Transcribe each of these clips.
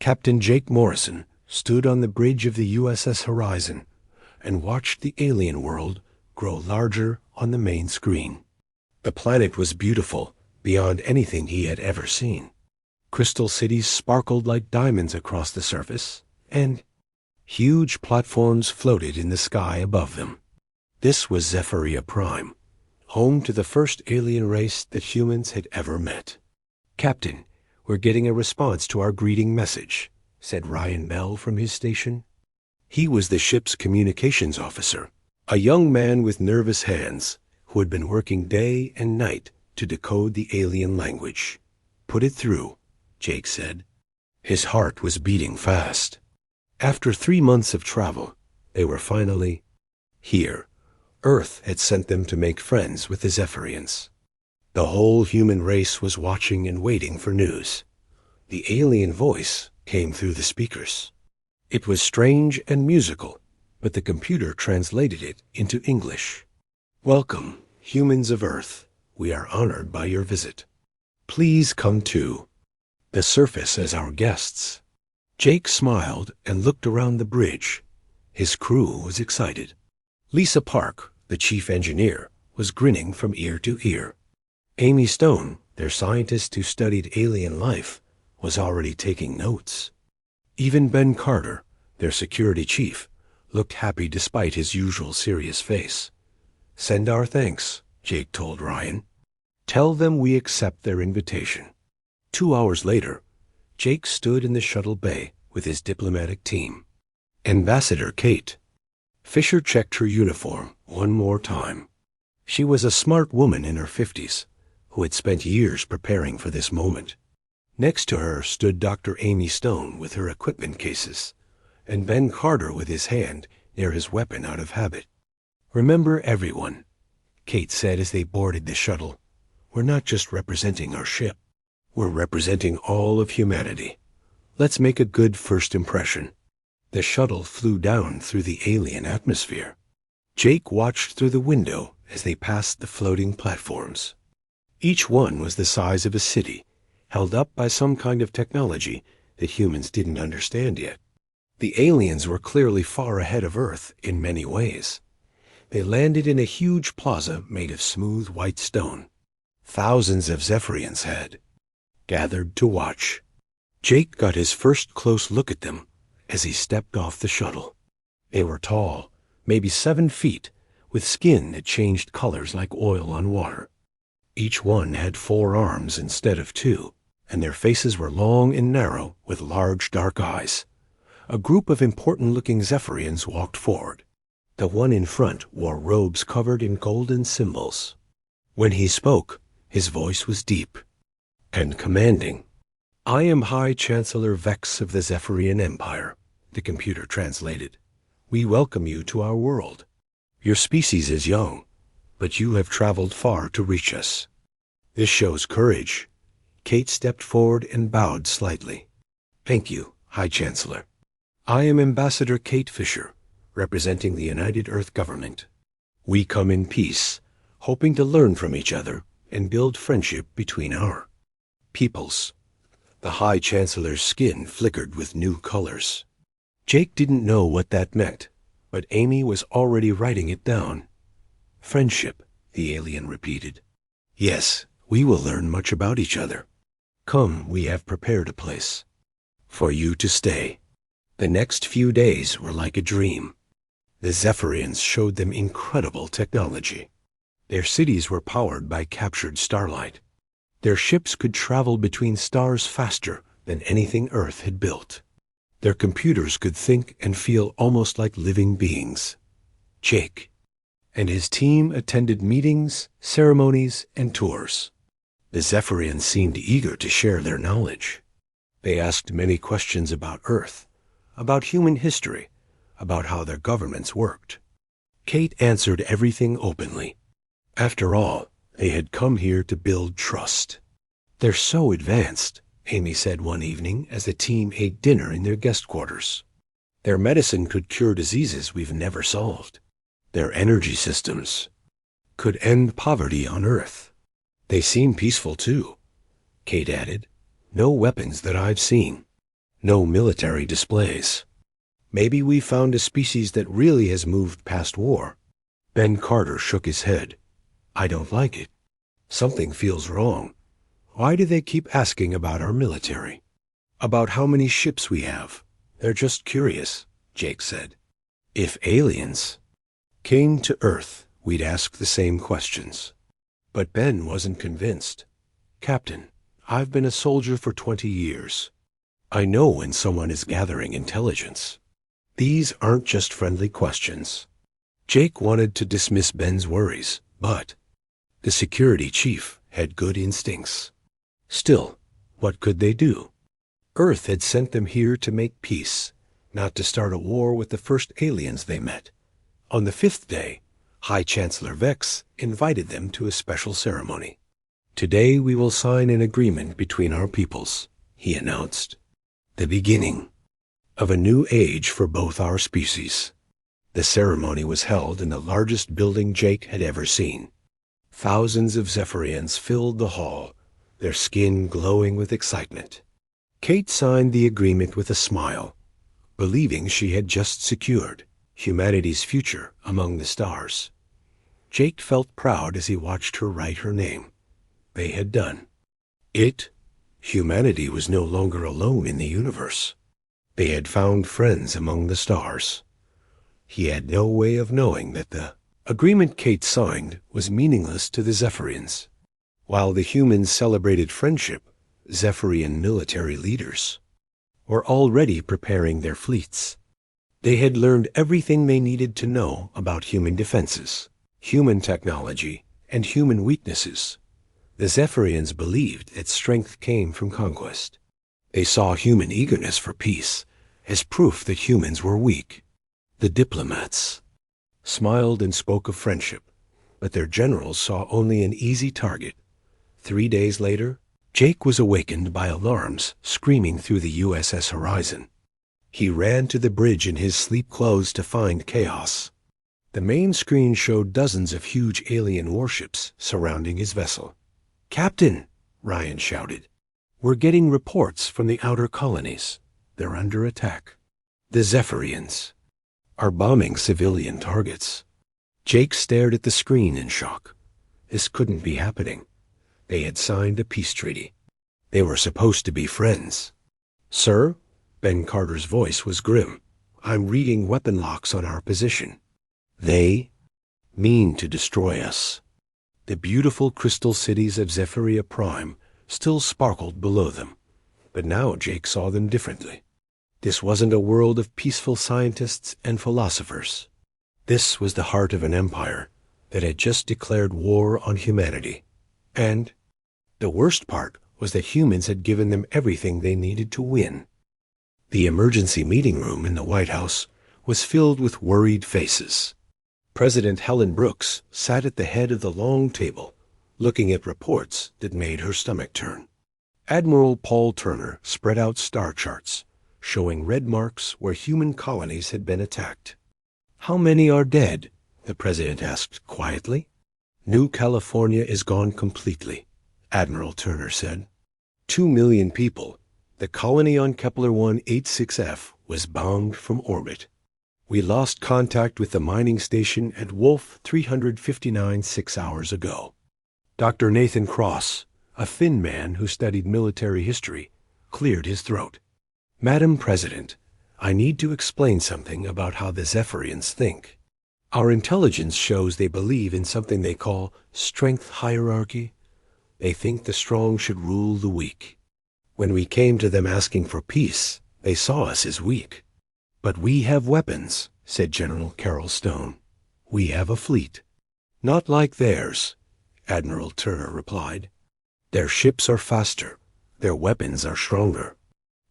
Captain Jake Morrison stood on the bridge of the USS Horizon and watched the alien world grow larger on the main screen. The planet was beautiful beyond anything he had ever seen. Crystal cities sparkled like diamonds across the surface, and huge platforms floated in the sky above them. This was Zephyria Prime, home to the first alien race that humans had ever met. "Captain, we're getting a response to our greeting message," said Ryan Bell from his station. He was the ship's communications officer, a young man with nervous hands who had been working day and night to decode the alien language. "Put it through," Jake said. His heart was beating fast. After 3 months of travel, they were finally here. Earth had sent them to make friends with the Zephyrians. The whole human race was watching and waiting for news. The alien voice came through the speakers. It was strange and musical, but the computer translated it into English. "Welcome, humans of Earth. We are honored by your visit. Please come to the surface as our guests." Jake smiled and looked around the bridge. His crew was excited. Lisa Park, the chief engineer, was grinning from ear to ear. Amy Stone, their scientist who studied alien life, was already taking notes. Even Ben Carter, their security chief, looked happy despite his usual serious face. "Send our thanks," Jake told Ryan. "Tell them we accept their invitation." 2 hours later, Jake stood in the shuttle bay with his diplomatic team. Ambassador Kate. Fisher checked her uniform one more time. She was a smart woman in her 50s who had spent years preparing for this moment. Next to her stood Dr. Amy Stone with her equipment cases, and Ben Carter with his hand near his weapon out of habit. "Remember, everyone," Kate said as they boarded the shuttle, "we're not just representing our ship. We're representing all of humanity. Let's make a good first impression." The shuttle flew down through the alien atmosphere. Jake watched through the window as they passed the floating platforms. Each one was the size of a city, held up by some kind of technology that humans didn't understand yet. The aliens were clearly far ahead of Earth in many ways. They landed in a huge plaza made of smooth white stone. Thousands of Zephyrians had gathered to watch. Jake got his first close look at them as he stepped off the shuttle. They were tall, maybe 7 feet, with skin that changed colors like oil on water. Each one had 4 arms instead of 2, and their faces were long and narrow with large dark eyes. A group of important-looking Zephyrians walked forward. The one in front wore robes covered in golden symbols. When he spoke, his voice was deep and commanding. "I am High Chancellor Vex of the Zephyrian Empire," the computer translated. "We welcome you to our world. Your species is young, but you have traveled far to reach us. This shows courage." Kate stepped forward and bowed slightly. "Thank you, High Chancellor. I am Ambassador Kate Fisher, representing the United Earth Government. We come in peace, hoping to learn from each other and build friendship between our peoples." The High Chancellor's skin flickered with new colors. Jake didn't know what that meant, but Amy was already writing it down. "Friendship," the alien repeated. "Yes, we will learn much about each other. Come, we have prepared a place for you to stay." The next few days were like a dream. The Zephyrians showed them incredible technology. Their cities were powered by captured starlight. Their ships could travel between stars faster than anything Earth had built. Their computers could think and feel almost like living beings. Jake and his team attended meetings, ceremonies, and tours. The Zephyrians seemed eager to share their knowledge. They asked many questions about Earth, about human history, about how their governments worked. Kate answered everything openly. After all, they had come here to build trust. "They're so advanced," Amy said one evening as the team ate dinner in their guest quarters. "Their medicine could cure diseases we've never solved. Their energy systems could end poverty on Earth. They seem peaceful, too," Kate added. "No weapons that I've seen. No military displays. Maybe we found a species that really has moved past war. Ben Carter shook his head. I don't like it. Something feels wrong. Why do they keep asking about our military? About how many ships we have? They're just curious, Jake said. If aliens came to Earth, we'd ask the same questions. But Ben wasn't convinced. Captain, I've been a soldier for 20 years. I know when someone is gathering intelligence. These aren't just friendly questions. Jake wanted to dismiss Ben's worries, but the security chief had good instincts. Still, what could they do? Earth had sent them here to make peace, not to start a war with the first aliens they met. On the 5th day, High Chancellor Vex invited them to a special ceremony. Today we will sign an agreement between our peoples, he announced. The beginning of a new age for both our species. The ceremony was held in the largest building Jake had ever seen. Thousands of Zephyrians filled the hall, their skin glowing with excitement. Kate signed the agreement with a smile, believing she had just secured humanity's future among the stars. Jake felt proud as he watched her write her name. They had done it. Humanity was no longer alone in the universe. They had found friends among the stars. He had no way of knowing that the agreement Kate signed was meaningless to the Zephyrians. While the humans celebrated friendship, Zephyrian military leaders were already preparing their fleets. They had learned everything they needed to know about human defenses, human technology, and human weaknesses. The Zephyrians believed that strength came from conquest. They saw human eagerness for peace as proof that humans were weak. The diplomats smiled and spoke of friendship, but their generals saw only an easy target. 3 days later, Jake was awakened by alarms screaming through the USS Horizon. He ran to the bridge in his sleep clothes to find chaos. The main screen showed dozens of huge alien warships surrounding his vessel. Captain, Ryan shouted, we're getting reports from the outer colonies. They're under attack. The Zephyrians are bombing civilian targets. Jake stared at the screen in shock. This couldn't be happening. They had signed a peace treaty. They were supposed to be friends. Sir, Ben Carter's voice was grim. I'm reading weapon locks on our position. They mean to destroy us. The beautiful crystal cities of Zephyria Prime still sparkled below them, but now Jake saw them differently. This wasn't a world of peaceful scientists and philosophers. This was the heart of an empire that had just declared war on humanity. And the worst part was that humans had given them everything they needed to win. The emergency meeting room in the White House was filled with worried faces. President Helen Brooks sat at the head of the long table, looking at reports that made her stomach turn. Admiral Paul Turner spread out star charts, showing red marks where human colonies had been attacked. How many are dead? The president asked quietly. New California is gone completely, Admiral Turner said. 2 million people. The colony on Kepler 186F was bombed from orbit. We lost contact with the mining station at Wolf 359 6 hours ago. Dr. Nathan Cross, a thin man who studied military history, cleared his throat. Madam President, I need to explain something about how the Zephyrians think. Our intelligence shows they believe in something they call strength hierarchy. They think the strong should rule the weak. When we came to them asking for peace, they saw us as weak. But we have weapons, said General Carol Stone. We have a fleet. Not like theirs, Admiral Turner replied. Their ships are faster. Their weapons are stronger.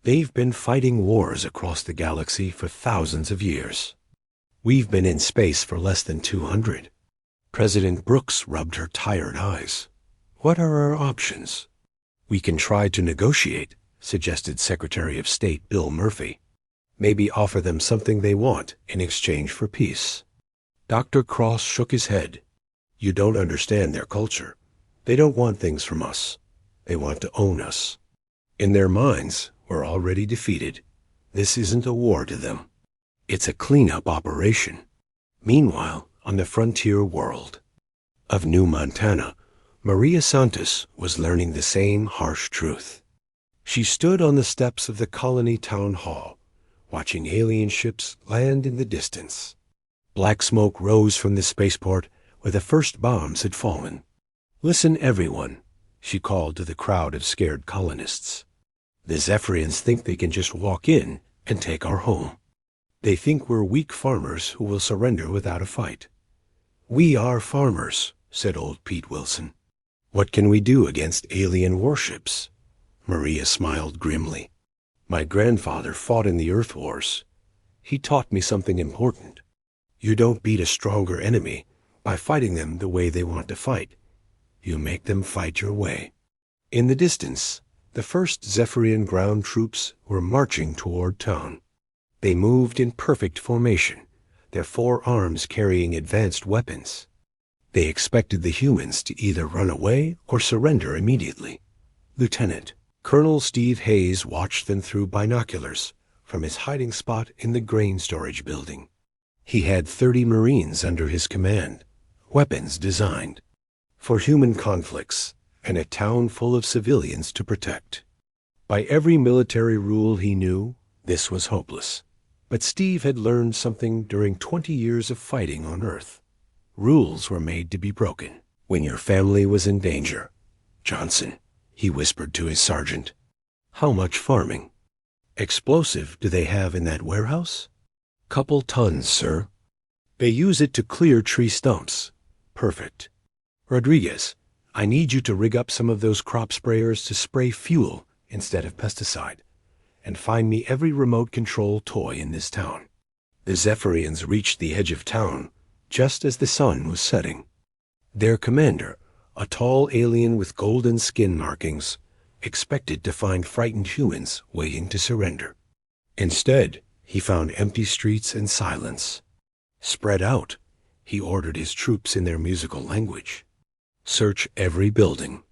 They've been fighting wars across the galaxy for thousands of years. We've been in space for less than 200. President Brooks rubbed her tired eyes. What are our options? We can try to negotiate, suggested Secretary of State Bill Murphy. Maybe offer them something they want in exchange for peace. Dr. Cross shook his head. You don't understand their culture. They don't want things from us. They want to own us. In their minds, we're already defeated. This isn't a war to them. It's a cleanup operation. Meanwhile, on the frontier world of New Montana, Maria Santos was learning the same harsh truth. She stood on the steps of the colony town hall, watching alien ships land in the distance. Black smoke rose from the spaceport where the first bombs had fallen. "Listen, everyone," she called to the crowd of scared colonists. "The Zephyrians think they can just walk in and take our home. They think we're weak farmers who will surrender without a fight." "We are farmers," said old Pete Wilson. "What can we do against alien warships?" Maria smiled grimly. "My grandfather fought in the Earth Wars. He taught me something important. You don't beat a stronger enemy by fighting them the way they want to fight. You make them fight your way." In the distance, the first Zephyrian ground troops were marching toward town. They moved in perfect formation, their 4 arms carrying advanced weapons. They expected the humans to either run away or surrender immediately. Lieutenant Colonel Steve Hayes watched them through binoculars from his hiding spot in the grain storage building. He had 30 Marines under his command, weapons designed for human conflicts, and a town full of civilians to protect. By every military rule he knew, this was hopeless. But Steve had learned something during 20 years of fighting on Earth. Rules were made to be broken when your family was in danger. "Johnson," he whispered to his sergeant, "how much farming? Explosive do they have in that warehouse?" "Couple tons, sir." "They use it to clear tree stumps." "Perfect. Rodriguez, I need you to rig up some of those crop sprayers to spray fuel instead of pesticide, and find me every remote control toy in this town." The Zephyrians reached the edge of town just as the sun was setting. Their commander, a tall alien with golden skin markings, expected to find frightened humans waiting to surrender. Instead, he found empty streets and silence. "Spread out," he ordered his troops in their musical language. "Search every building.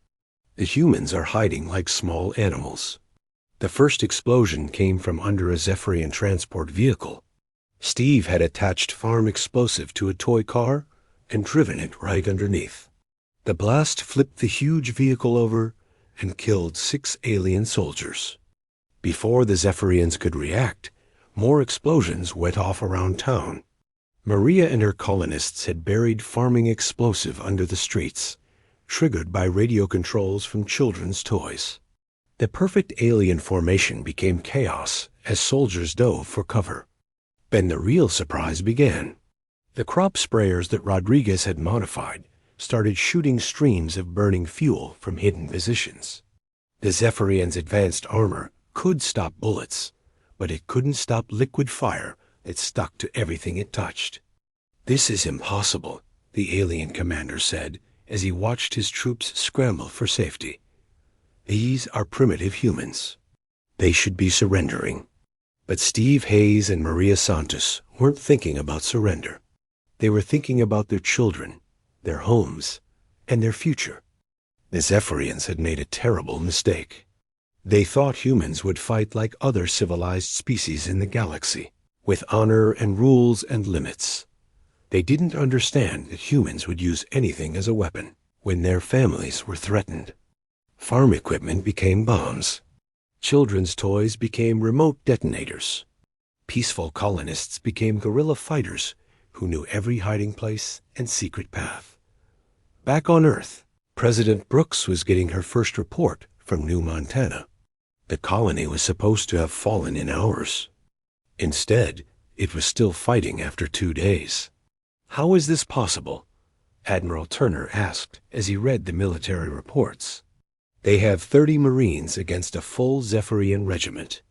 The humans are hiding like small animals." The first explosion came from under a Zephyrian transport vehicle. Steve had attached farm explosive to a toy car and driven it right underneath. The blast flipped the huge vehicle over and killed 6 alien soldiers. Before the Zephyrians could react, more explosions went off around town. Maria and her colonists had buried farming explosive under the streets, triggered by radio controls from children's toys. The perfect alien formation became chaos as soldiers dove for cover. Then the real surprise began. The crop sprayers that Rodriguez had modified started shooting streams of burning fuel from hidden positions. The Zephyrians' advanced armor could stop bullets, but it couldn't stop liquid fire that stuck to everything it touched. "This is impossible," the alien commander said as he watched his troops scramble for safety. "These are primitive humans. They should be surrendering." But Steve Hayes and Maria Santos weren't thinking about surrender. They were thinking about their children, their homes, and their future. The Zephyrians had made a terrible mistake. They thought humans would fight like other civilized species in the galaxy, with honor and rules and limits. They didn't understand that humans would use anything as a weapon when their families were threatened. Farm equipment became bombs. Children's toys became remote detonators. Peaceful colonists became guerrilla fighters who knew every hiding place and secret path. Back on Earth, President Brooks was getting her first report from New Montana. The colony was supposed to have fallen in hours. Instead, it was still fighting after 2 days. "How is this possible?" Admiral Turner asked as he read the military reports. "They have 30 Marines against a full Zephyrian regiment."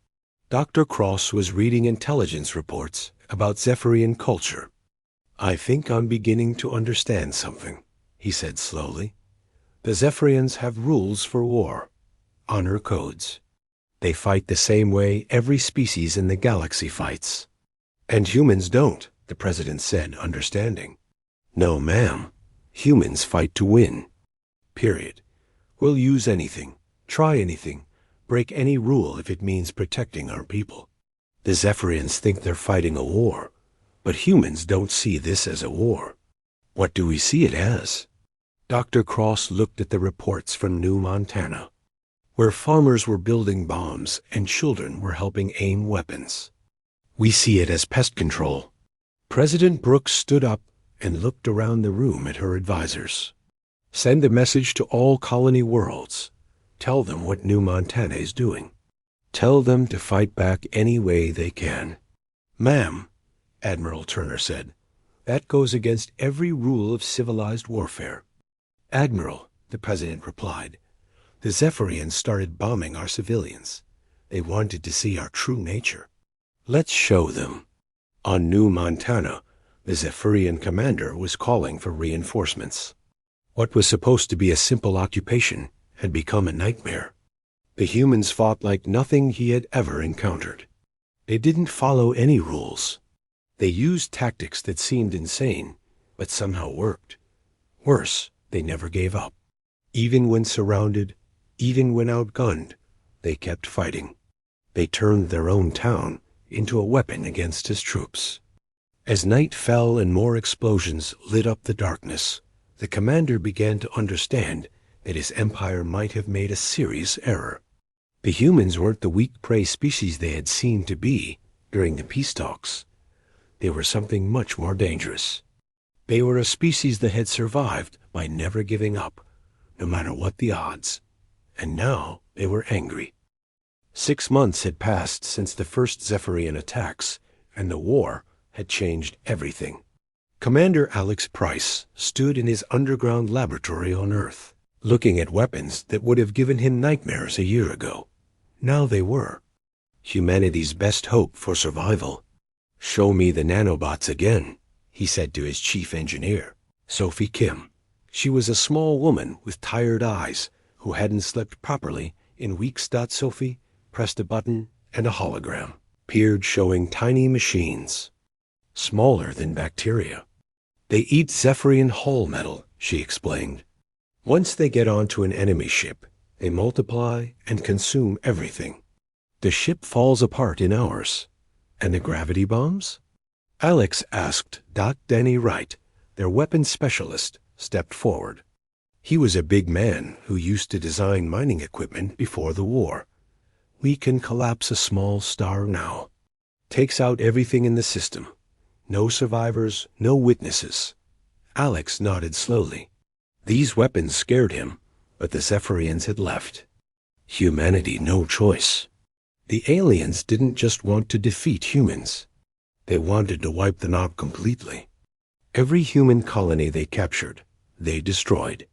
Dr. Cross was reading intelligence reports about Zephyrian culture. "I think I'm beginning to understand something," he said slowly. "The Zephyrians have rules for war, honor codes. They fight the same way every species in the galaxy fights." "And humans don't," the president said, understanding. "No, ma'am. Humans fight to win. Period. We'll use anything, try anything, break any rule if it means protecting our people." The Zephyrians think they're fighting a war, but humans don't see this as a war. What do we see it as? Dr. Cross looked at the reports from New Montana, where farmers were building bombs and children were helping aim weapons. We see it as pest control. President Brooks stood up and looked around the room at her advisors. Send a message to all colony worlds. Tell them what New Montana is doing. Tell them to fight back any way they can. Ma'am, Admiral Turner said, that goes against every rule of civilized warfare. Admiral, the president replied, the Zephyrians started bombing our civilians. They wanted to see our true nature. Let's show them. On New Montana, the Zephyrian commander was calling for reinforcements. What was supposed to be a simple occupation had become a nightmare. The humans fought like nothing he had ever encountered. They didn't follow any rules. They used tactics that seemed insane, but somehow worked. Worse, they never gave up. Even when surrounded, even when outgunned, they kept fighting. They turned their own town into a weapon against his troops. As night fell and more explosions lit up the darkness, the commander began to understand that his empire might have made a serious error. The humans weren't the weak prey species they had seemed to be during the peace talks. They were something much more dangerous. They were a species that had survived by never giving up, no matter what the odds. And now they were angry. 6 months had passed since the first Zephyrian attacks, and the war had changed everything. Commander Alex Price stood in his underground laboratory on Earth, looking at weapons that would have given him nightmares a year ago. Now they were humanity's best hope for survival. Show me the nanobots again, he said to his chief engineer, Sophie Kim. She was a small woman with tired eyes who hadn't slept properly in weeks. Sophie pressed a button and a hologram appeared showing tiny machines, smaller than bacteria. They eat Zephyrian hull metal, she explained. Once they get onto an enemy ship, they multiply and consume everything. The ship falls apart in hours. And the gravity bombs? Alex asked. Danny Wright, their weapons specialist, stepped forward. He was a big man who used to design mining equipment before the war. We can collapse a small star now. Takes out everything in the system. No survivors, no witnesses. Alex nodded slowly. These weapons scared him, but the Zephyrians had left. Humanity no choice. The aliens didn't just want to defeat humans. They wanted to wipe them out completely. Every human colony they captured, they destroyed.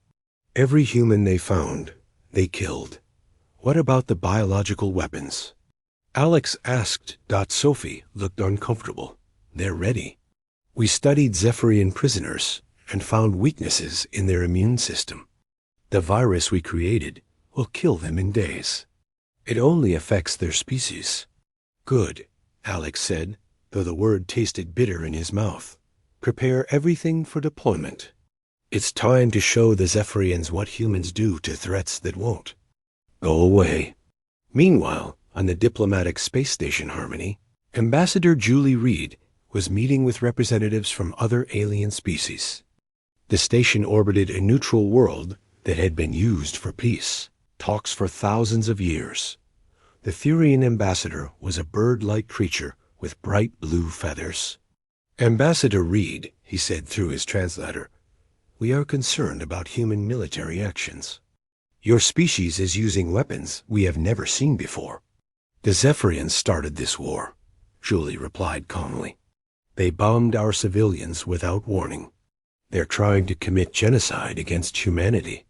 Every human they found, they killed. What about the biological weapons? Alex asked. Sophie looked uncomfortable. They're ready. We studied Zephyrian prisoners and found weaknesses in their immune system. The virus we created will kill them in days. It only affects their species. Good, Alex said, though the word tasted bitter in his mouth. Prepare everything for deployment. It's time to show the Zephyrians what humans do to threats that won't. Go away. Meanwhile, on the diplomatic space station Harmony, Ambassador Julie Reed was meeting with representatives from other alien species. The station orbited a neutral world that had been used for peace. Talks for thousands of years. The Thurian ambassador was a bird-like creature with bright blue feathers. Ambassador Reed, he said through his translator, we are concerned about human military actions. Your species is using weapons we have never seen before. The Zephyrians started this war, Julie replied calmly. They bombed our civilians without warning. They're trying to commit genocide against humanity.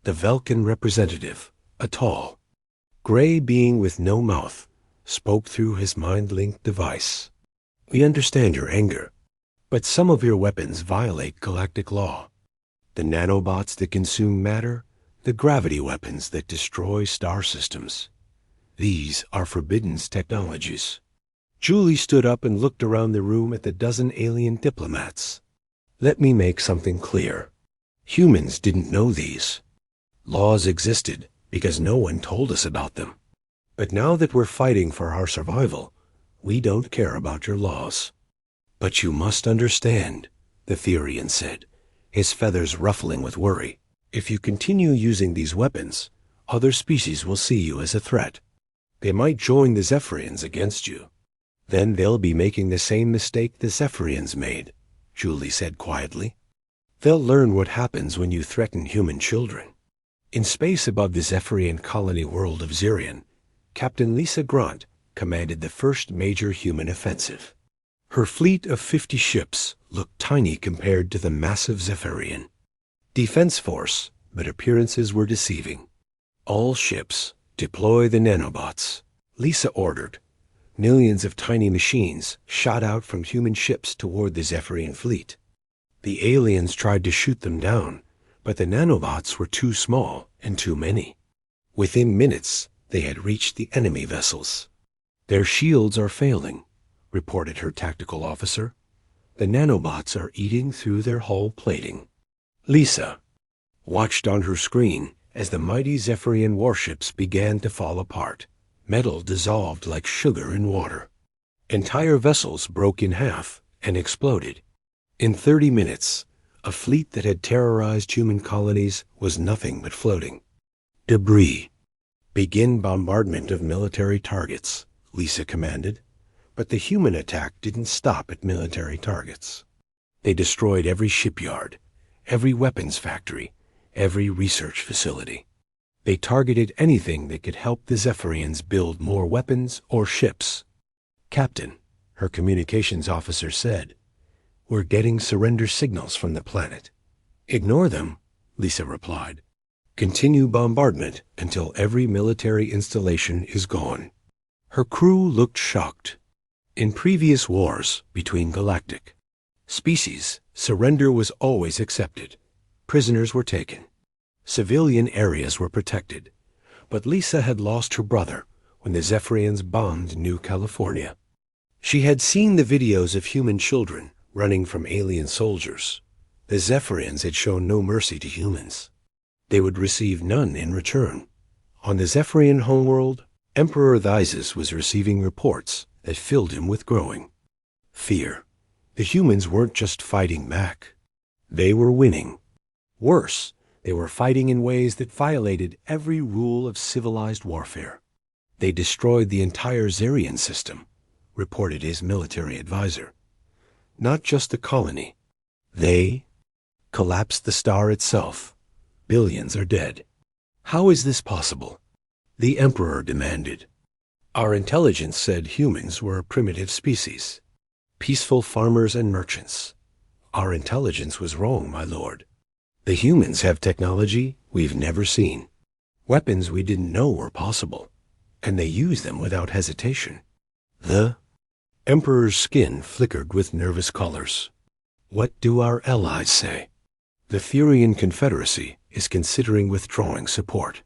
The Vulcan representative, a tall, gray being with no mouth, spoke through his mind-linked device. We understand your anger, but some of your weapons violate galactic law. The nanobots that consume matter, the gravity weapons that destroy star systems. These are forbidden technologies. Julie stood up and looked around the room at the dozen alien diplomats. Let me make something clear. Humans didn't know these. Laws existed because no one told us about them. But now that we're fighting for our survival, We don't care about your laws. But you must understand, the Therian said, his feathers ruffling with worry. If you continue using these weapons, other species will see you as a threat. They might join the Zephyrians against you. Then they'll be making the same mistake the Zephyrians made, Julie said quietly. They'll learn what happens when you threaten human children. In space above the Zephyrian colony world of Zirion, Captain Lisa Grant commanded the first major human offensive. Her fleet of 50 ships looked tiny compared to the massive Zephyrian defense force, but appearances were deceiving. All ships, deploy the nanobots, Lisa ordered. Millions of tiny machines shot out from human ships toward the Zephyrian fleet. The aliens tried to shoot them down, but the nanobots were too small and too many. Within minutes, they had reached the enemy vessels. Their shields are failing, reported her tactical officer. The nanobots are eating through their hull plating. Lisa watched on her screen as the mighty Zephyrian warships began to fall apart. Metal dissolved like sugar in water. Entire vessels broke in half and exploded. In 30 minutes, a fleet that had terrorized human colonies was nothing but floating debris. Begin bombardment of military targets, Lisa commanded. But the human attack didn't stop at military targets. They destroyed every shipyard, every weapons factory, every research facility. They targeted anything that could help the Zephyrians build more weapons or ships. Captain, her communications officer said, we're getting surrender signals from the planet. Ignore them, Lisa replied. Continue bombardment until every military installation is gone. Her crew looked shocked. In previous wars between galactic species, surrender was always accepted. Prisoners were taken. Civilian areas were protected. But Lisa had lost her brother when the Zephyrians bombed New California. She had seen the videos of human children running from alien soldiers. The Zephyrians had shown no mercy to humans. They would receive none in return. On the Zephyrian homeworld, Emperor Thyses was receiving reports that filled him with growing fear. The humans weren't just fighting back. They were winning. Worse, they were fighting in ways that violated every rule of civilized warfare. They destroyed the entire Zirion system, reported his military advisor. Not just the colony. They collapsed the star itself. Billions are dead. How is this possible? The Emperor demanded. Our intelligence said humans were a primitive species, peaceful farmers and merchants. Our intelligence was wrong, my lord. The humans have technology we've never seen, weapons we didn't know were possible, and they use them without hesitation. The Emperor's skin flickered with nervous colors. What do our allies say? The Therian Confederacy is considering withdrawing support.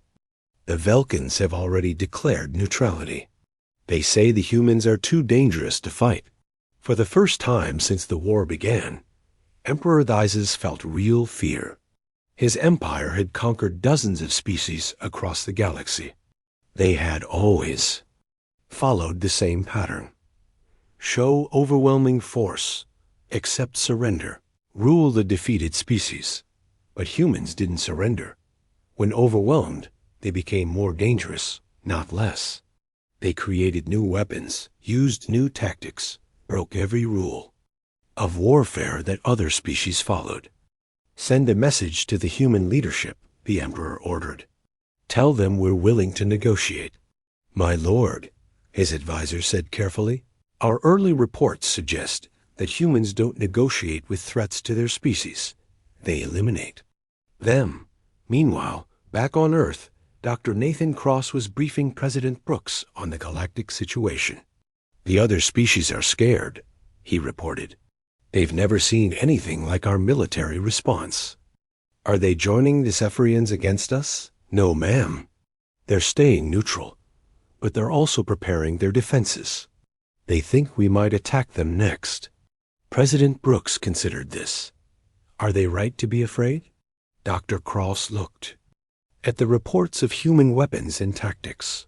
The Velkans have already declared neutrality. They say the humans are too dangerous to fight. For the first time since the war began, Emperor Thyses felt real fear. His empire had conquered dozens of species across the galaxy. They had always followed the same pattern. Show overwhelming force, accept surrender, rule the defeated species. But humans didn't surrender. When overwhelmed, they became more dangerous, not less. They created new weapons, used new tactics, broke every rule of warfare that other species followed. Send a message to the human leadership, the Emperor ordered. Tell them we're willing to negotiate. My lord, his advisor said carefully, our early reports suggest that humans don't negotiate with threats to their species. They eliminate them. Meanwhile, back on Earth, Dr. Nathan Cross was briefing President Brooks on the galactic situation. The other species are scared, he reported. They've never seen anything like our military response. Are they joining the Zephyrians against us? No, ma'am. They're staying neutral, but they're also preparing their defenses. They think we might attack them next. President Brooks considered this. Are they right to be afraid? Dr. Cross looked at the reports of human weapons and tactics.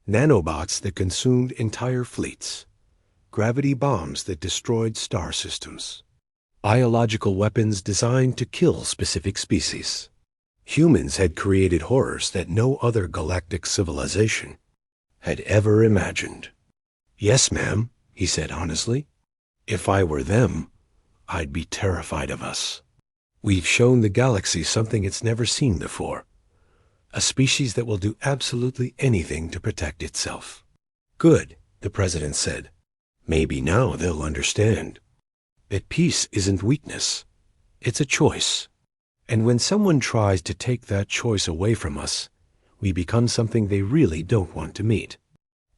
Nanobots that consumed entire fleets. gravity bombs that destroyed star systems. Biological weapons designed to kill specific species. Humans had created horrors that no other galactic civilization had ever imagined. "Yes, ma'am," he said honestly. "If I were them, I'd be terrified of us. We've shown the galaxy something it's never seen before. A species that will do absolutely anything to protect itself." "Good," the president said. "Maybe now they'll understand that peace isn't weakness. It's a choice. And when someone tries to take that choice away from us, we become something they really don't want to meet."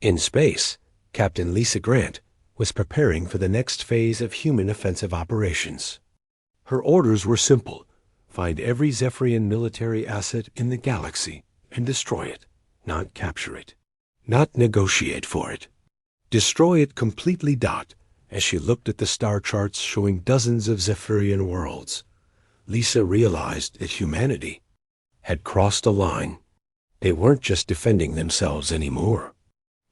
In space, Captain Lisa Grant was preparing for the next phase of human offensive operations. Her orders were simple: find every Zephyrian military asset in the galaxy and destroy it, not capture it, not negotiate for it. Destroy it completely. As she looked at the star charts showing dozens of Zephyrian worlds, Lisa realized that humanity had crossed a line. They weren't just defending themselves anymore.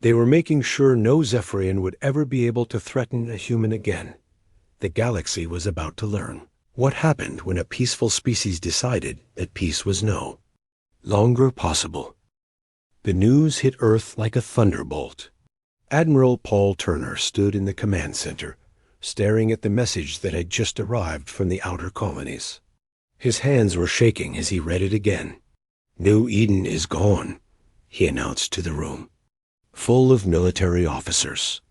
They were making sure no Zephyrian would ever be able to threaten a human again. The galaxy was about to learn what happened when a peaceful species decided that peace was no longer possible. The news hit Earth like a thunderbolt. Admiral Paul Turner stood in the command center, staring at the message that had just arrived from the outer colonies. His hands were shaking as he read it again. "New Eden is gone," he announced to the room. "Full of military officers.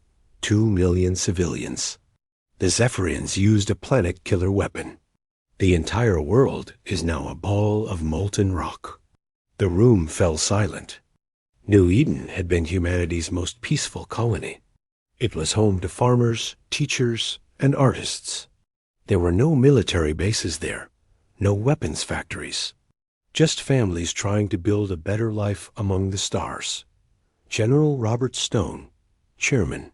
2 million civilians. The Zephyrians used a planet-killer weapon. The entire world is now a ball of molten rock." The room fell silent. New Eden had been humanity's most peaceful colony. It was home to farmers, teachers, and artists. There were no military bases there, no weapons factories, just families trying to build a better life among the stars. General Robert Stone, chairman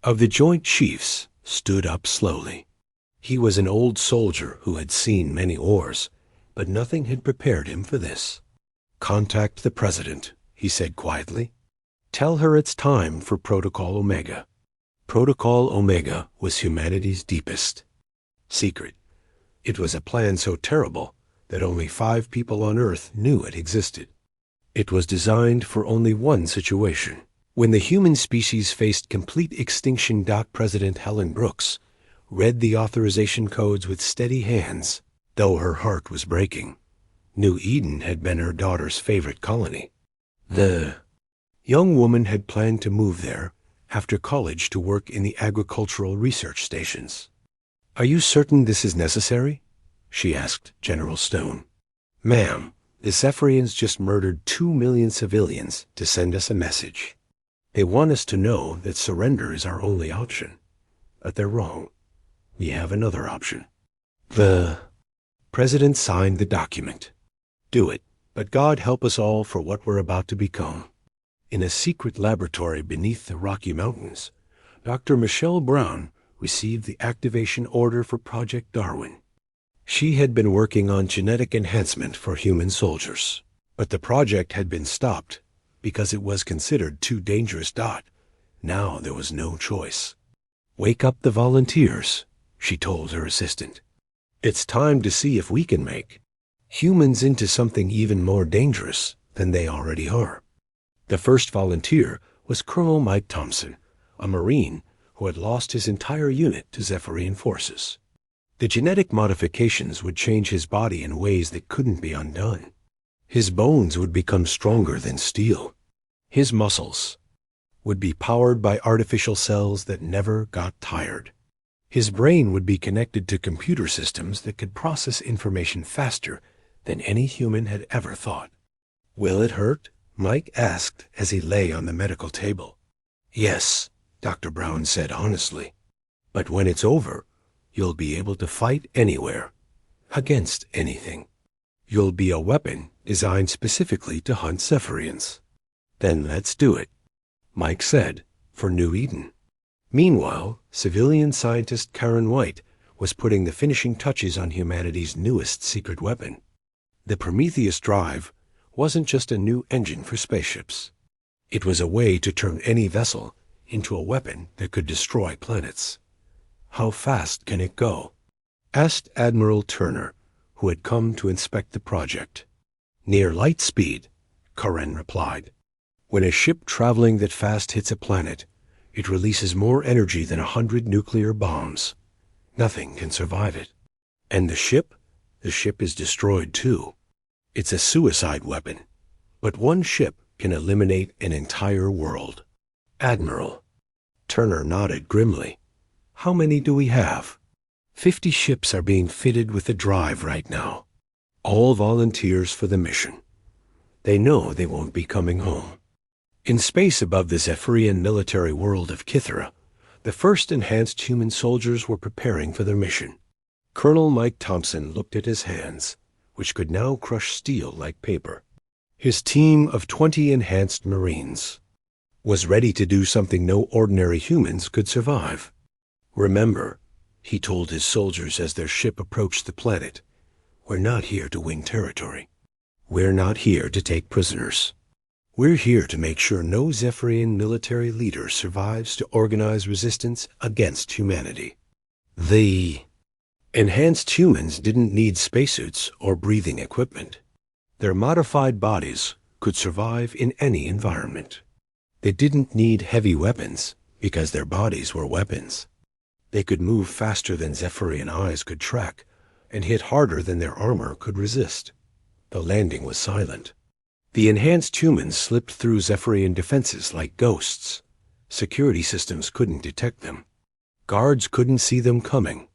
of the Joint Chiefs, stood up slowly. He was an old soldier who had seen many wars, but nothing had prepared him for this. "Contact the president," he said quietly. "Tell her it's time for Protocol Omega." Protocol Omega was humanity's deepest secret. It was a plan so terrible that only 5 people on Earth knew it existed. It was designed for only one situation. When the human species faced complete extinction. President Helen Brooks read the authorization codes with steady hands, though her heart was breaking. New Eden had been her daughter's favorite colony. The young woman had planned to move there after college to work in the agricultural research stations. "Are you certain this is necessary?" she asked General Stone. "Ma'am, the Zephyrians just murdered 2 million civilians to send us a message. They want us to know that surrender is our only option. But they're wrong. We have another option." The president signed the document. "Do it, but God help us all for what we're about to become." In a secret laboratory beneath the Rocky Mountains, Dr. Michelle Brown received the activation order for Project Darwin. She had been working on genetic enhancement for human soldiers, but the project had been stopped because it was considered too dangerous. Now there was no choice. "Wake up the volunteers," she told her assistant. "It's time to see if we can make humans into something even more dangerous than they already are." The first volunteer was Colonel Mike Thompson, a Marine who had lost his entire unit to Zephyrian forces. The genetic modifications would change his body in ways that couldn't be undone. His bones would become stronger than steel. His muscles would be powered by artificial cells that never got tired. His brain would be connected to computer systems that could process information faster than any human had ever thought. "Will it hurt?" Mike asked as he lay on the medical table. "Yes," Dr. Brown said honestly. "But when it's over, you'll be able to fight anywhere, against anything. You'll be a weapon designed specifically to hunt Zephyrians." "Then let's do it," Mike said, for New Eden. Meanwhile, civilian scientist Karen White was putting the finishing touches on humanity's newest secret weapon. The Prometheus drive wasn't just a new engine for spaceships. It was a way to turn any vessel into a weapon that could destroy planets. How fast can it go? Asked Admiral Turner, who had come to inspect the project. Near light speed, Karen replied. When a ship traveling that fast hits a planet, it releases more energy than 100 nuclear bombs. Nothing can survive it. And the ship? The ship is destroyed too. It's a suicide weapon. But one ship can eliminate an entire world. Admiral. Turner nodded grimly. How many do we have? 50 ships are being fitted with the drive right now. All volunteers for the mission. They know they won't be coming home. In space above the Zephyrian military world of Kythera, the first enhanced human soldiers were preparing for their mission. Colonel Mike Thompson looked at his hands, which could now crush steel like paper. His team of 20 enhanced Marines was ready to do something no ordinary humans could survive. Remember, he told his soldiers as their ship approached the planet, we're not here to win territory. We're not here to take prisoners. We're here to make sure no Zephyrian military leader survives to organize resistance against humanity. The enhanced humans didn't need spacesuits or breathing equipment. Their modified bodies could survive in any environment. They didn't need heavy weapons because their bodies were weapons. They could move faster than Zephyrian eyes could track and hit harder than their armor could resist. The landing was silent. The enhanced humans slipped through Zephyrian defenses like ghosts. Security systems couldn't detect them. Guards couldn't see them coming.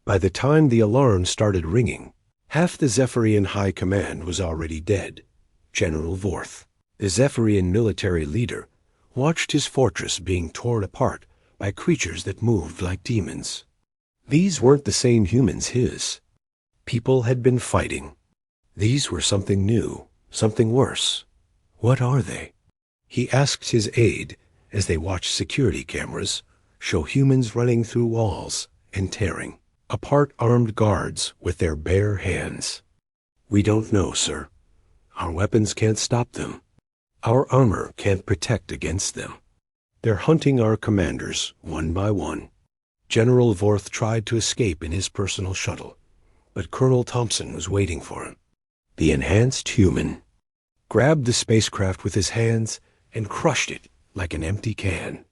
By the time the alarm started ringing, half the Zephyrian High Command was already dead. General Vorth, the Zephyrian military leader, watched his fortress being torn apart by creatures that moved like demons. These weren't the same humans his people had been fighting. These were something new, something worse. What are they? He asked his aide as they watched security cameras show humans running through walls and tearing apart armed guards with their bare hands. We don't know, sir. Our weapons can't stop them. Our armor can't protect against them. They're hunting our commanders one by one. General Vorth tried to escape in his personal shuttle, but Colonel Thompson was waiting for him. The enhanced human grabbed the spacecraft with his hands and crushed it like an empty can.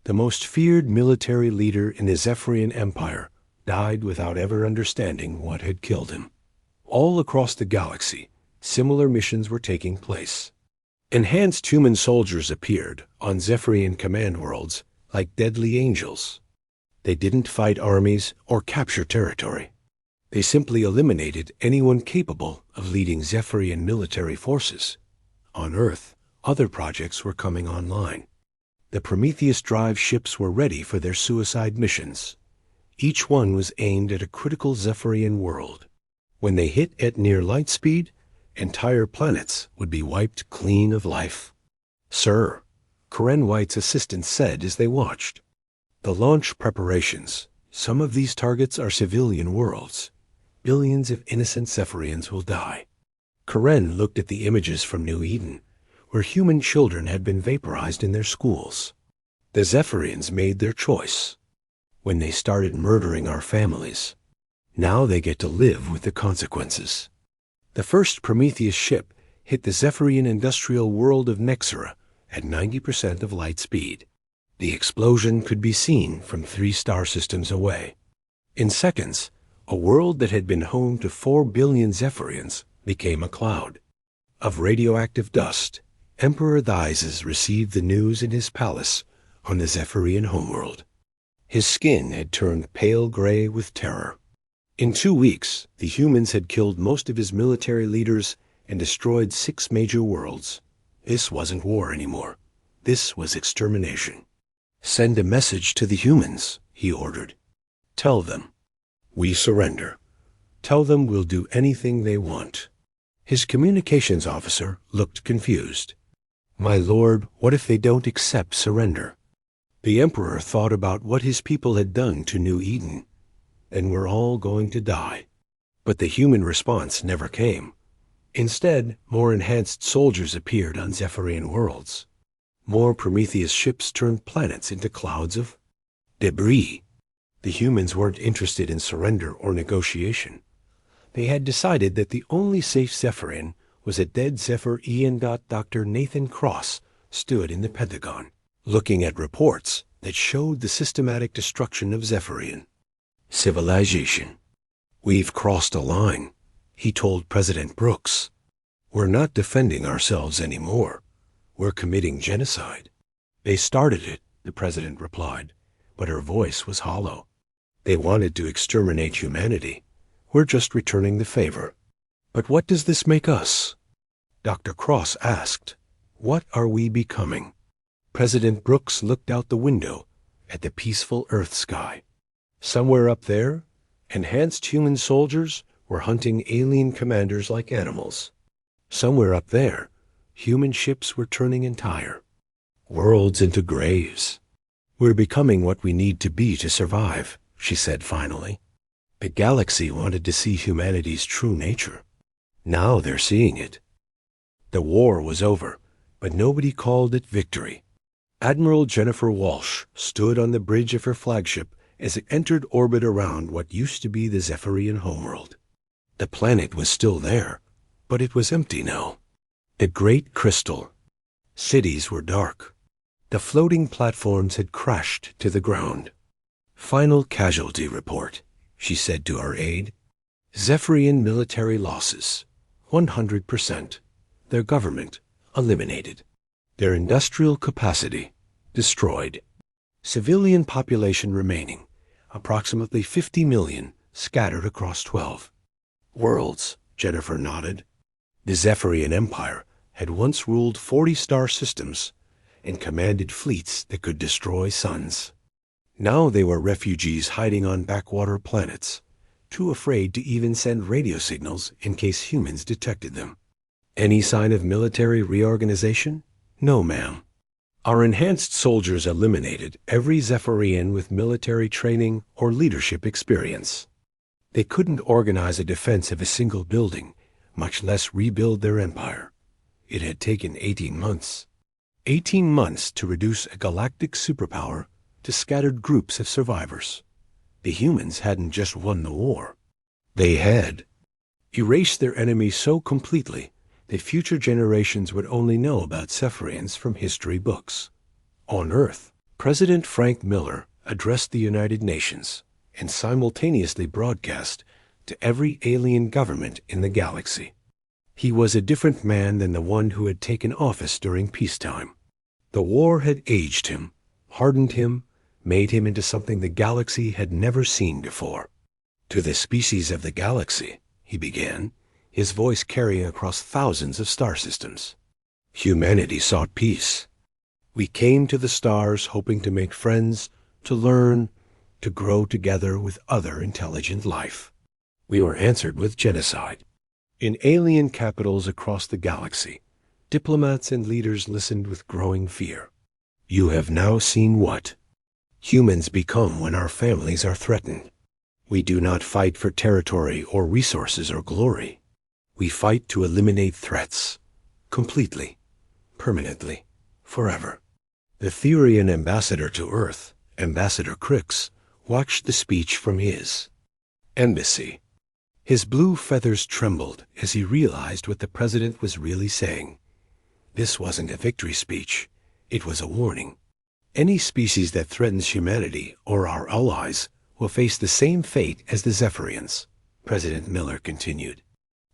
The most feared military leader in the Zephyrian Empire died without ever understanding what had killed him. All across the galaxy, similar missions were taking place. Enhanced human soldiers appeared on Zephyrian command worlds like deadly angels. They didn't fight armies or capture territory. They simply eliminated anyone capable of leading Zephyrian military forces. On Earth, other projects were coming online. The Prometheus Drive ships were ready for their suicide missions. Each one was aimed at a critical Zephyrian world. When they hit at near light speed, entire planets would be wiped clean of life. Sir, Karen White's assistant said as they watched. The launch preparations. Some of these targets are civilian worlds. Billions of innocent Zephyrians will die. Karen looked at the images from New Eden, where human children had been vaporized in their schools. The Zephyrians made their choice when they started murdering our families. Now they get to live with the consequences. The first Prometheus ship hit the Zephyrian industrial world of Nexera at 90% of light speed. The explosion could be seen from 3 star systems away. In seconds, a world that had been home to 4 billion Zephyrians became a cloud of radioactive dust. Emperor Thyses received the news in his palace on the Zephyrian homeworld. His skin had turned pale gray with terror. In 2 weeks, the humans had killed most of his military leaders and destroyed 6 major worlds. This wasn't war anymore. This was extermination. Send a message to the humans, he ordered. Tell them, we surrender. Tell them we'll do anything they want. His communications officer looked confused. My lord, what if they don't accept surrender? The Emperor thought about what his people had done to New Eden, and we're all going to die. But the human response never came. Instead, more enhanced soldiers appeared on Zephyrian worlds. More Prometheus ships turned planets into clouds of debris. The humans weren't interested in surrender or negotiation. They had decided that the only safe Zephyrian was a dead Zephyr Ian. Dr. Nathan Cross stood in the Pentagon, looking at reports that showed the systematic destruction of Zephyrian civilization. "We've crossed a line," he told President Brooks. "We're not defending ourselves anymore. We're committing genocide." "They started it," the president replied, but her voice was hollow. "They wanted to exterminate humanity. We're just returning the favor." "But what does this make us?" Dr. Cross asked. "What are we becoming?" President Brooks looked out the window at the peaceful Earth sky. Somewhere up there, enhanced human soldiers were hunting alien commanders like animals. Somewhere up there, human ships were turning entire worlds into graves. "We're becoming what we need to be to survive," she said finally. The galaxy wanted to see humanity's true nature. Now they're seeing it. The war was over, but nobody called it victory. Admiral Jennifer Walsh stood on the bridge of her flagship as it entered orbit around what used to be the Zephyrian homeworld. The planet was still there, but it was empty now. The great crystal cities were dark. The floating platforms had crashed to the ground. "Final casualty report," she said to our aide. "Zephyrian military losses, 100%. Their government, eliminated. Their industrial capacity, destroyed. Civilian population remaining, approximately 50 million, scattered across 12 worlds," Jennifer nodded. The Zephyrian Empire had once ruled 40 star systems and commanded fleets that could destroy suns. Now they were refugees hiding on backwater planets, too afraid to even send radio signals in case humans detected them. "Any sign of military reorganization?" "No, ma'am. Our enhanced soldiers eliminated every Zephyrian with military training or leadership experience. They couldn't organize a defense of a single building, much less rebuild their empire. It had taken 18 months. 18 months to reduce a galactic superpower to scattered groups of survivors. The humans hadn't just won the war. They had erased their enemy so completely that future generations would only know about Zephyrians from history books. On Earth, President Frank Miller addressed the United Nations and simultaneously broadcast to every alien government in the galaxy. He was a different man than the one who had taken office during peacetime. The war had aged him, hardened him, made him into something the galaxy had never seen before. "To the species of the galaxy," he began, his voice carrying across thousands of star systems. "Humanity sought peace. We came to the stars hoping to make friends, to learn, to grow together with other intelligent life. We were answered with genocide. In alien capitals across the galaxy, diplomats and leaders listened with growing fear. You have now seen what humans become when our families are threatened. We do not fight for territory or resources or glory. We fight to eliminate threats, completely, permanently, forever." The Therian ambassador to Earth, Ambassador Crix, watched the speech from his embassy. His blue feathers trembled as he realized what the president was really saying. This wasn't a victory speech. It was a warning. Any species that threatens humanity or our allies will face the same fate as the Zephyrians, President Miller continued.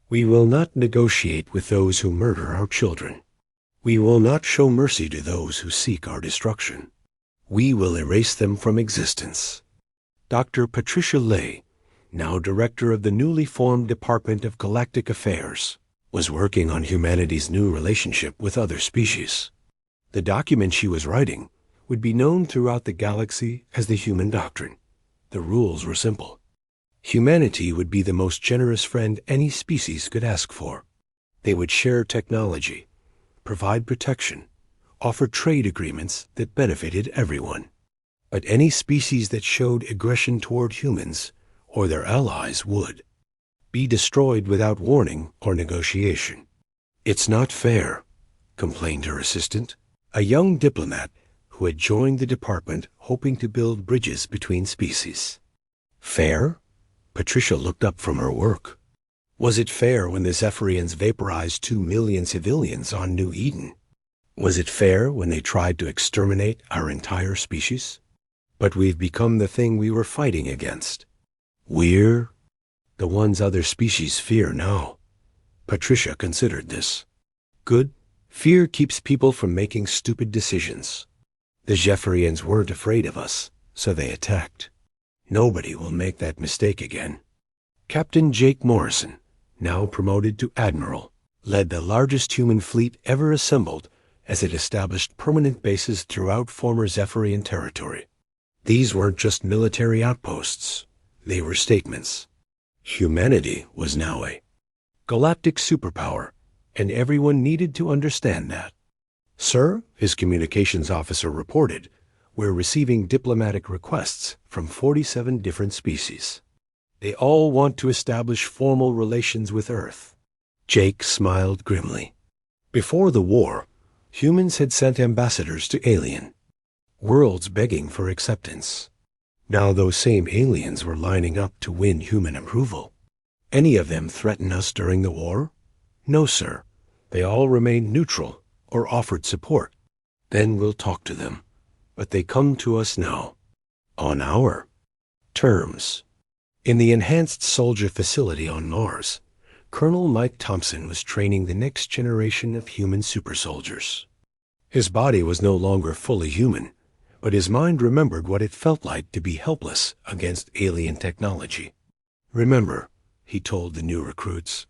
"We will not negotiate with those who murder our children. We will not show mercy to those who seek our destruction. We will erase them from existence." Dr. Patricia Lay, now director of the newly formed Department of Galactic Affairs, was working on humanity's new relationship with other species. The document she was writing would be known throughout the galaxy as the Human Doctrine. The rules were simple. Humanity would be the most generous friend any species could ask for. They would share technology, provide protection, offer trade agreements that benefited everyone. But any species that showed aggression toward humans or their allies would be destroyed without warning or negotiation. "It's not fair," complained her assistant. a young diplomat who had joined the department hoping to build bridges between species. Fair? Patricia looked up from her work. Was it fair when the Zephyrians vaporized 2 million civilians on New Eden? Was it fair when they tried to exterminate our entire species? But we've become the thing we were fighting against. We're the ones other species fear now. Patricia considered this. Good. Fear keeps people from making stupid decisions. The Zephyrians weren't afraid of us, so they attacked. Nobody will make that mistake again. Captain Jake Morrison, now promoted to Admiral, led the largest human fleet ever assembled as it established permanent bases throughout former Zephyrian territory. These weren't just military outposts. They were statements. Humanity was now a galactic superpower, and everyone needed to understand that. Sir, his communications officer reported, we're receiving diplomatic requests from 47 different species. They all want to establish formal relations with Earth. Jake smiled grimly. Before the war, humans had sent ambassadors to alien worlds begging for acceptance. Now those same aliens were lining up to win human approval. Any of them threaten us during the war? No, sir. They all remained neutral or offered support. Then we'll talk to them. But they come to us now, on our terms. In the enhanced soldier facility on Mars, Colonel Mike Thompson was training the next generation of human super soldiers. His body was no longer fully human, but his mind remembered what it felt like to be helpless against alien technology. Remember, he told the new recruits,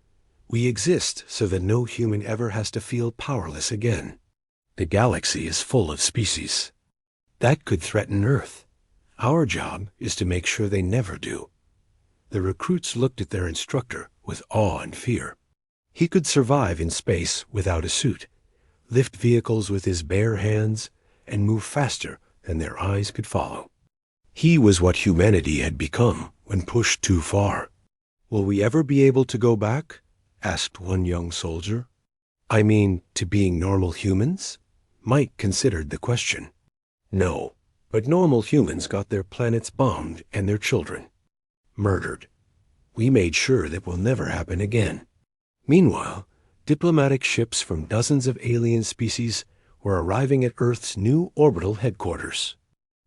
we exist so that no human ever has to feel powerless again. The galaxy is full of species. That could threaten Earth. Our job is to make sure they never do. The recruits looked at their instructor with awe and fear. He could survive in space without a suit, lift vehicles with his bare hands, and move faster than their eyes could follow. He was what humanity had become when pushed too far. Will we ever be able to go back? Asked one young soldier. I mean, to being normal humans? Mike considered the question. No, but normal humans got their planets bombed and their children murdered. We made sure that will never happen again. Meanwhile, diplomatic ships from dozens of alien species were arriving at Earth's new orbital headquarters.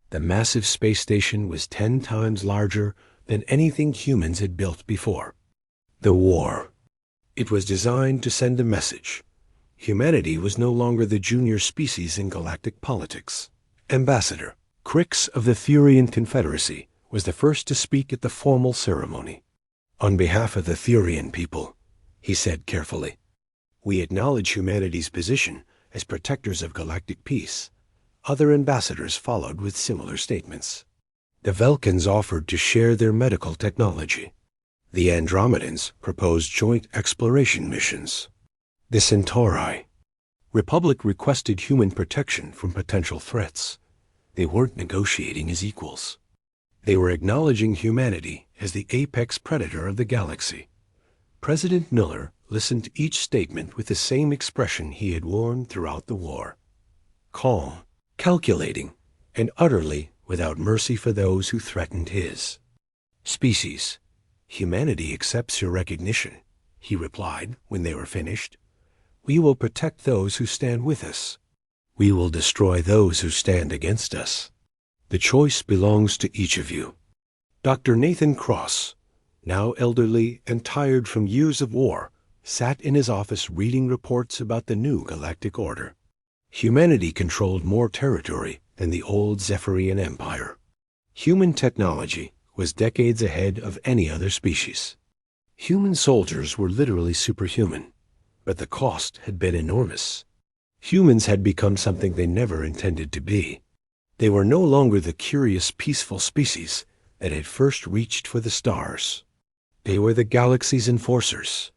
The massive space station was 10 times larger than anything humans had built before. The war. It was designed to send a message. Humanity was no longer the junior species in galactic politics. Ambassador Crix of the Thurian Confederacy was the first to speak at the formal ceremony. On behalf of the Thurian people, he said carefully, we acknowledge humanity's position as protectors of galactic peace. Other ambassadors followed with similar statements. The Vulcans offered to share their medical technology. The Andromedans proposed joint exploration missions. The Centauri. Republic requested human protection from potential threats. They weren't negotiating as equals. They were acknowledging humanity as the apex predator of the galaxy. President Miller listened to each statement with the same expression he had worn throughout the war. Calm, calculating, and utterly without mercy for those who threatened his species. Humanity accepts your recognition, he replied when they were finished. We will protect those who stand with us. We will destroy those who stand against us. The choice belongs to each of you. Dr. Nathan Cross, now elderly and tired from years of war, sat in his office reading reports about the new galactic order. Humanity controlled more territory than the old Zephyrian Empire. Human technology was decades ahead of any other species. Human soldiers were literally superhuman, but the cost had been enormous. Humans had become something they never intended to be. They were no longer the curious, peaceful species that had first reached for the stars. They were the galaxy's enforcers,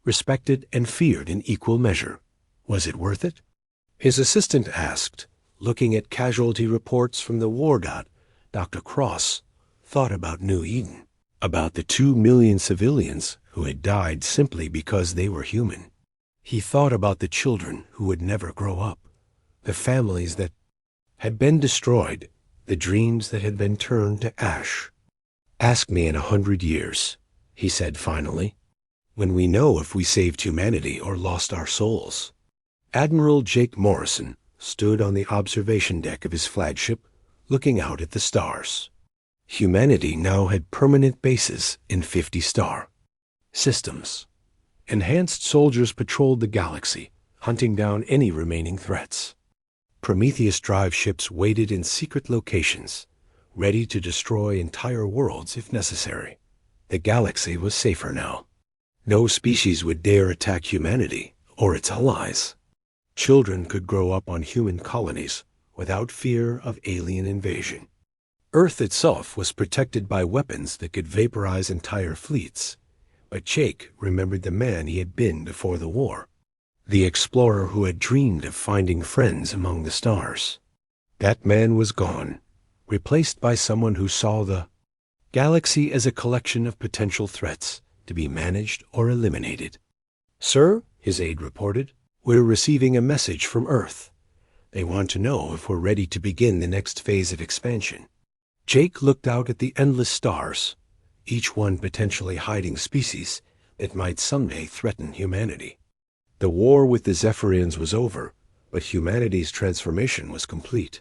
respected and feared in equal measure. Was it worth it? His assistant asked, looking at casualty reports from the war dot. Dr. Cross thought about New Eden, about the 2 million civilians who had died simply because they were human. He thought about the children who would never grow up, the families that had been destroyed, the dreams that had been turned to ash. "Ask me in 100 years," he said finally, "when we know if we saved humanity or lost our souls." Admiral Jake Morrison stood on the observation deck of his flagship, looking out at the stars. Humanity now had permanent bases in 50 star systems. Enhanced soldiers patrolled the galaxy, hunting down any remaining threats. Prometheus drive ships waited in secret locations, ready to destroy entire worlds if necessary. The galaxy was safer now. No species would dare attack humanity or its allies. Children could grow up on human colonies without fear of alien invasion. Earth itself was protected by weapons that could vaporize entire fleets. But Jake remembered the man he had been before the war, the explorer who had dreamed of finding friends among the stars. That man was gone, replaced by someone who saw the galaxy as a collection of potential threats to be managed or eliminated. "Sir," his aide reported, "we're receiving a message from Earth. They want to know if we're ready to begin the next phase of expansion." Jake looked out at the endless stars, each one potentially hiding species that might someday threaten humanity. The war with the Zephyrians was over, but humanity's transformation was complete.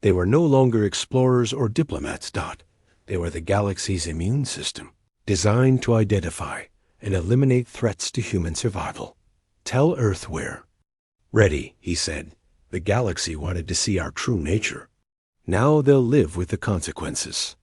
They were no longer explorers or diplomats, Dot. They were the galaxy's immune system, designed to identify and eliminate threats to human survival. "Tell Earth we're ready," he said. "The galaxy wanted to see our true nature. Now they'll live with the consequences."